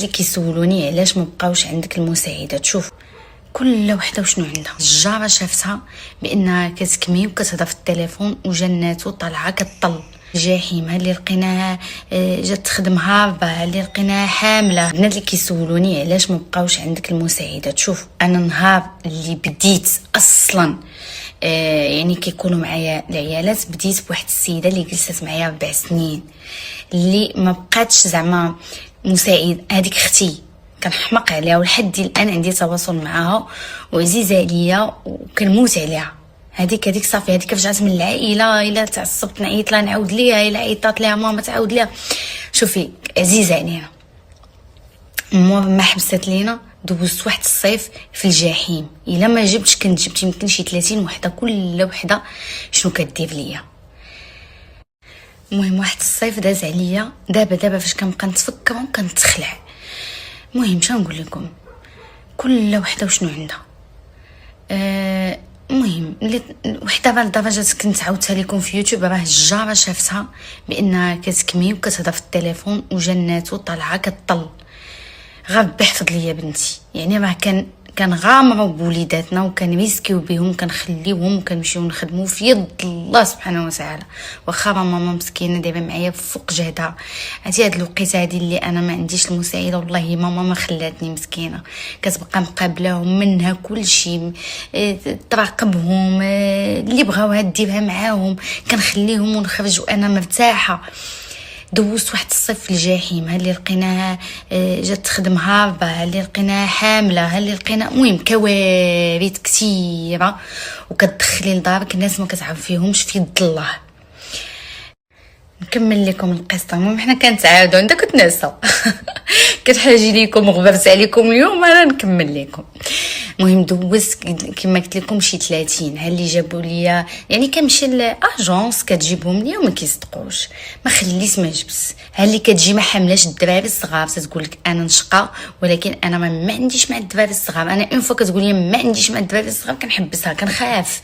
اللي كيسولوني علاش ما بقاوش عندك المساعدات. شوف كل وحده وشنو عندها. الجاره شافتها بانها كتكمي وكتهضر في التليفون وجناتو طالعه كطل جحيم. ها اللي لقيناها جات تخدم هاربه، ها اللي لقيناها حامله. البنات اللي كيسولوني علاش ما بقاوش عندك المساعدات، شوف انا نهار اللي بديت اصلا يعني كيكونوا معايا العيالات بديت بواحد السيده اللي جلست معايا 4 سنين اللي ما بقاتش زعما مساعد. هذيك اختي كنحمق عليها ولحد الان عندي تواصل معاها وعزيزه عليا وكنموت عليها. هذيك صافي، هذيك رجعت من العائله. الا تعصبت نعيط لها نعاود ليها، الا عيطات ليها ماما تعاود ليها. شوفي عزيزه علينا. ما حبست لينا. دوزت واحد الصيف في الجحيم. الا ما جبتش كنت جبت يمكن شي 30 وحده، كل وحده شنو كدير ليا. المهم واحد الصيف داز عليا. دابا فاش كنبقى نتفكر وكنتخلع. المهم شنو نقول لكم، كل وحده وشنو عندها. المهم وحده لدرجه كنت عاودتها لكم في يوتيوب. راه الجاره شافتها بانها كتكمي وكتهضر في التليفون وجناتو طالعه كطل. ربي يحفظ ليا بنتي. يعني راه كان غامروا بوليداتنا وكنريسكيو بهم، كنخليوهم وكنمشيو نخدموا في يد الله سبحانه وتعالى. واخا ماما مسكينه دايره معايا فوق جهدها. عرفتي هاد الوقيته هادي اللي انا ما عنديش المساعده، والله ماما ما خلاتني مسكينه. كتبقى مقابلاهم منها كل شيء، تراقبهم، اللي بغاوها ديرها معاهم، كنخليهم ونخرج وانا مرتاحه. دوزت واحد الصيف في الجحيم. ها اللي لقيناها جات تخدم هاربه، ها اللي لقيناها حامله، ها اللي لقينا المهم كوارث كثيره. وكتدخلي لدارك الناس ما كتعرفيهمش في يد الله. نكمل لكم القصه. المهم حنا كنتعاودوا عندك كنت ناسا كتحاجي ليكم غبرت عليكم اليوم انا نكمل لكم. المهم دوزت كما قلت لكم شي 30. ها اللي جابوا ليا يعني كنمشي لاجونس كتجيبهم ليا وما كيصدقوش، ما خليت ما جبت. ها اللي كتجي ما حاملاش الدراري الصغار تقول لك انا نشقى، ولكن انا ما عنديش مع الدراري الصغار. انا اون فوا كتقول لي ما عنديش مع الدراري الصغار كنحبسها، كنخاف.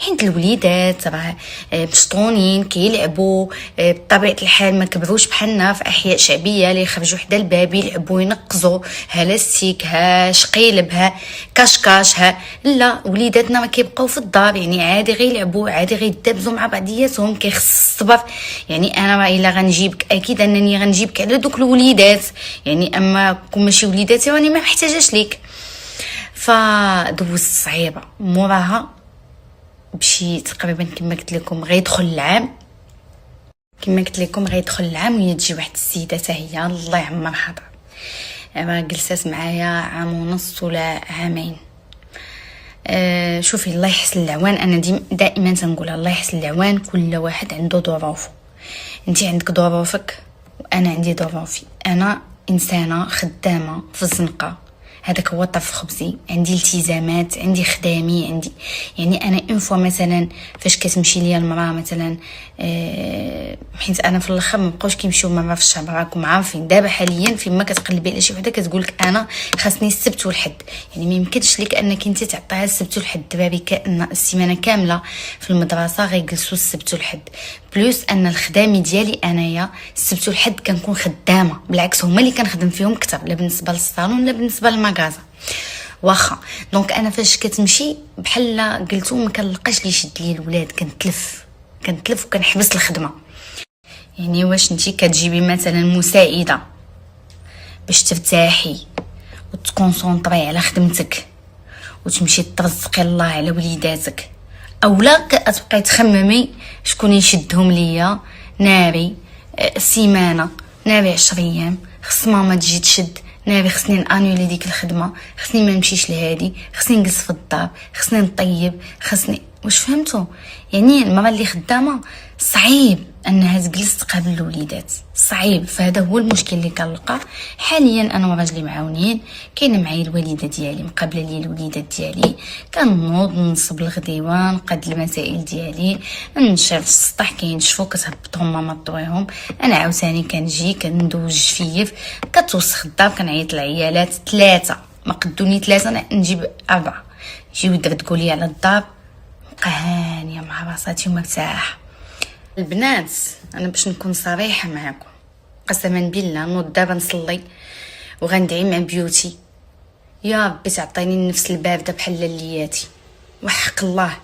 حيت الوليدات راه مشطونين كيلعبوا بطبيعه الحال، ما كبروش بحالنا في احياء شعبيه اللي يخرجوا حدا الباب يلعبوا ينقزوا ها لاستيك ها شقيلب ها كاش ها. لا وليداتنا ما كيبقاو في الدار، يعني عادي غير يلعبوا، عادي غير يدابزوا مع بعضياتهم. كيخص الصبر. يعني انا ما الا غنجيبك اكيد انني غنجيبك على دوك الوليدات، يعني اما كون ماشي وليداتي راني ما محتاجاش ليك. فدوزت صعيبه. موراها بشي تقريبا كما قلت لكم غيدخل العام، وهي تجي واحد السيده حتى هي الله يعمر حضر. جلست معايا عام ونص ولا عامين. شوفي الله يحسن العوان. انا دائما تنقول الله يحسن العوان. كل واحد عنده ظروفه. انت عندك ظروفك وانا عندي ظروفي. انا انسانه خدامه في الزنقه، هذاك هو طرف خبزي. عندي التزامات، عندي خدامي، عندي يعني انا اون فوا مثلا فاش كتمشي ليا المراه مثلا حيت انا في الاخر ما بقاوش كيمشيو مره في الشهر. راكم عارفين دابا حاليا فيما كتقلبي على شي وحده كتقول لك انا خاصني السبت والحد. يعني ما يمكنش لك انك انت تعطيها السبت والحد. الدراري كان السيمانه كامله في المدرسه غيجلسوا السبت والحد. بلوس ان الخدامي ديالي انايا السبت والحد كنكون خدامه، بالعكس هما اللي كنخدم فيهم كثر، لا بالنسبه للصالون لا بالنسبه للمغازه. واخا دونك انا فاش كتمشي بحال قلتو ما كنلقاش لي يشد لي الولاد، كنتلف وكنحبس الخدمه. يعني واش نتي كتجيبي مثلا مساعده باش ترتاحي وتكونسونطري على خدمتك وتمشي ترزقي الله على وليداتك، اولا كتبقاي تخممي شكون يشدهم ليا ناري سيمانه، ناري 10 ايام، خص ماما تجي تشد، ناري خصني نانيولي ديك الخدمه، خصني ما نمشيش لهادي، خصني نجلس في الدار، خصني نطيب، خصني واش فهمتوا. يعني المراه اللي خدامه صعيب انها تجلس تقابل الوليدات، صعيب. فهذا هو المشكل اللي كنلقى حاليا. انا وراجلي معاونين، كاينه معايا الوالده ديالي مقابله لي الوليدات ديالي، كنوض نصب الغديوه، نقاد المسائل ديالي، نشرف السطح كينشفوا كتهبطهم ماما طويهم، انا عاوتاني كنجي كندوز جفيف، كتوسخ الدار، كنعيط العيالات 3 ما قدوني 3 انا نجيب 4 يجيو يدردقوا لي على الدار، نبقى هانيه مع راساتي ومرتاحه. البنات انا باش نكون صريحه معكم قسما بالله نوض دابا نصلي وغندعي مع بيوتي. يا ربي تعطيني النفس البارده بحال لياتي. وحق الله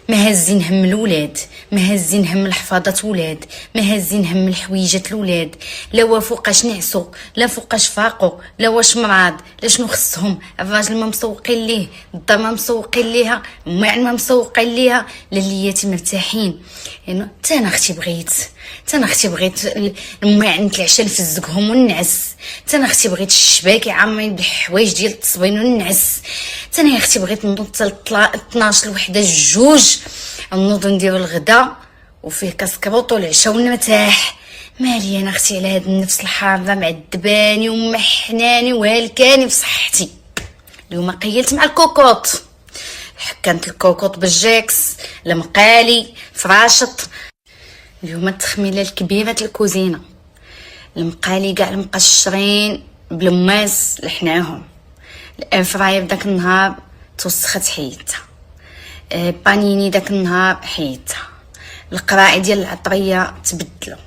ما هازين هم الولاد، ما هازين هم الحفاضات ولاد، ما هازين هم الحويجات الولاد، لا فوقاش نعسو، لا فوقاش فاقو، لا واش مرض، لا شنو خصهم. الراجل ما مسوقين ليه، الدار ما مسوقين ليها، الماعن ما مسوقين ليها، للياتي مرتاحين. يعني حتى انا اختي بغيت الماعن العشاء نفزقهم ونعس، حتى انا اختي بغيت الشباك يعمرين بالحوايج ديال التصبين ونعس، حتى انا اختي بغيت نوض حتى 12 الوحده الجوج نوض نديرو الغدا وفيه كاسكروط والعشاء ونرتاح. مالي انا اختي على هاد النفس الحاره معذباني ومحناني وهلكاني في صحتي. اليوم قيلت مع الكوكوط، حكمت الكوكوط بالجاكس المقالي فراشط. اليوم التخميله الكبيره الكوزينه، المقالي كاع المقشرين بالماس لحناهم، الافراير داك النهار توسخت حيدتها، بانيني داك النهار حيدتها، القراعي ديال العطريه تبدلوا.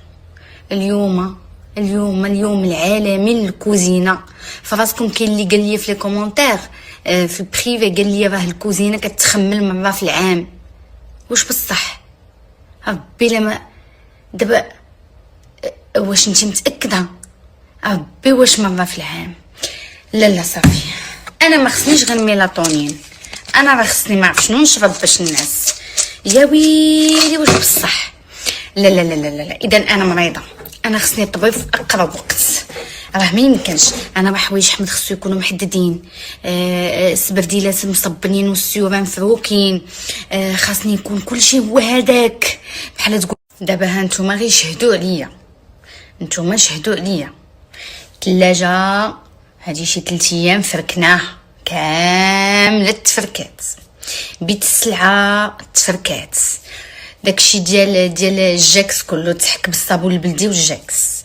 اليوم العالمي للكوزينه. فراسكم كاين اللي قال لي في لي كومونتير في البريفي، قال لي راه الكوزينه كتخمل مره في العام. واش بصح؟ ربي لما دابا واش انت متاكده؟ ربي واش مره في العام؟ لا صافي، انا ما خصنيش غير ميلاتونين، انا راه خصني ما عرف شنو نشرب باش نعس. يا ويلي واش بصح؟ لا لا لا لا لا، اذا انا مريضه، انا خصني طبيب في اقرب وقت. راه ما يمكنش، انا راه حوايج حمد خصو يكونوا محددين، السبرديلات مصبنين والسيوره مفروكين، خاصني يكون كلشي هو هذاك بحال تقول. دابا ها نتوما غير شهدوا عليا، نتوما شهدوا عليا. الثلاجه هادي شي 3 ايام فركناه كامله، تفركات. بيت السلعه تفركات، داكشي ديال الجاكس كله تحك بالصابون البلدي والجاكس.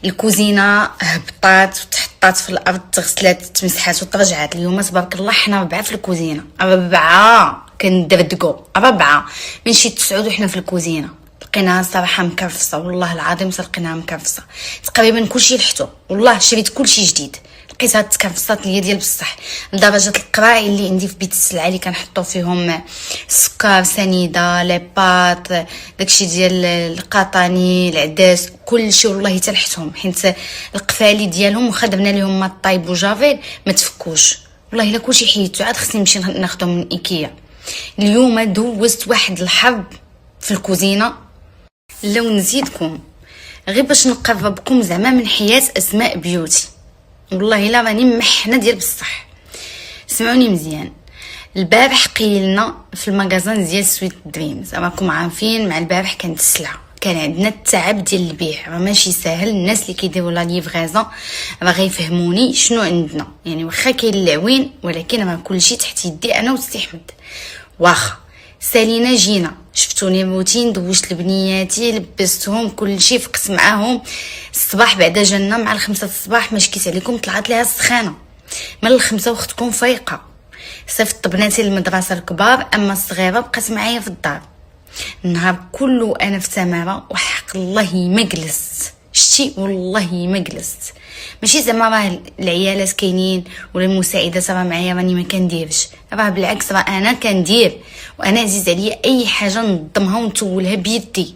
الكوزينه هبطات وتحطات في الارض، تغسلات تمسحات وترجعات. اليوم تبارك الله حنا 4 في الكوزينه، 4 كندردقوا، 4 من شي 9 وحنا في الكوزينه. لقيناها صراحه مكرفصه، والله العظيم لقيناها مكرفصه تقريبا كلشي لحتو. والله شريت كلشي جديد، لقيتها تكرفصات ليا ديال بصح، لدرجه القراعي اللي عندي في بيت السلعه اللي كنحطو فيهم السكر، سنيده، لي بات، داكشي ديال القطاني، العداس، كلشي والله تلحتهم، حيت القفالي ديالهم واخا درنا لهم ما طايب وجافيل ما تفكوش. والله الا كلشي حيدتو، عاد خصني نمشي ناخذهم من ايكيا. اليوم دوزت واحد الحرب في الكوزينه. لو نزيدكم غير باش نقربكم زعما من حياه اسماء بيوتي، والله الا راني محنه ديال بصح. سمعوني مزيان، البارح قيلنا في المغازان ديال سويت دريمز، راكم عارفين مع البارح كانت السلعه، كان عندنا التعب ديال البيع، راه ماشي ساهل. الناس اللي كيديروا لا ليفريزون راه غيفهموني شنو عندنا، يعني واخا كاين العوين ولكن راه كلشي تحت يدي انا وسي احمد. واخا سالينا جينا، شفتوني روتين، دوشت لبنياتي، لبستهم كلشي، فقت معاهم الصباح. بعدا جانا مع 5 الصباح، ما شكيت عليكم طلعت ليها السخانه. من 5 واختكم فايقه، صيفط بناتي للمدرسه الكبار، اما الصغيره بقات معايا في الدار. النهار كله انا في تماره، وحق الله ما جلست. شتي والله ما جلست، ماشي زعما راه العيالات كاينين ولا المساعدات راه معايا راني ما كنديرش، راه بالعكس راه انا كندير، وانا عزيز عليا اي حاجه نضمها ونتولها بيدي.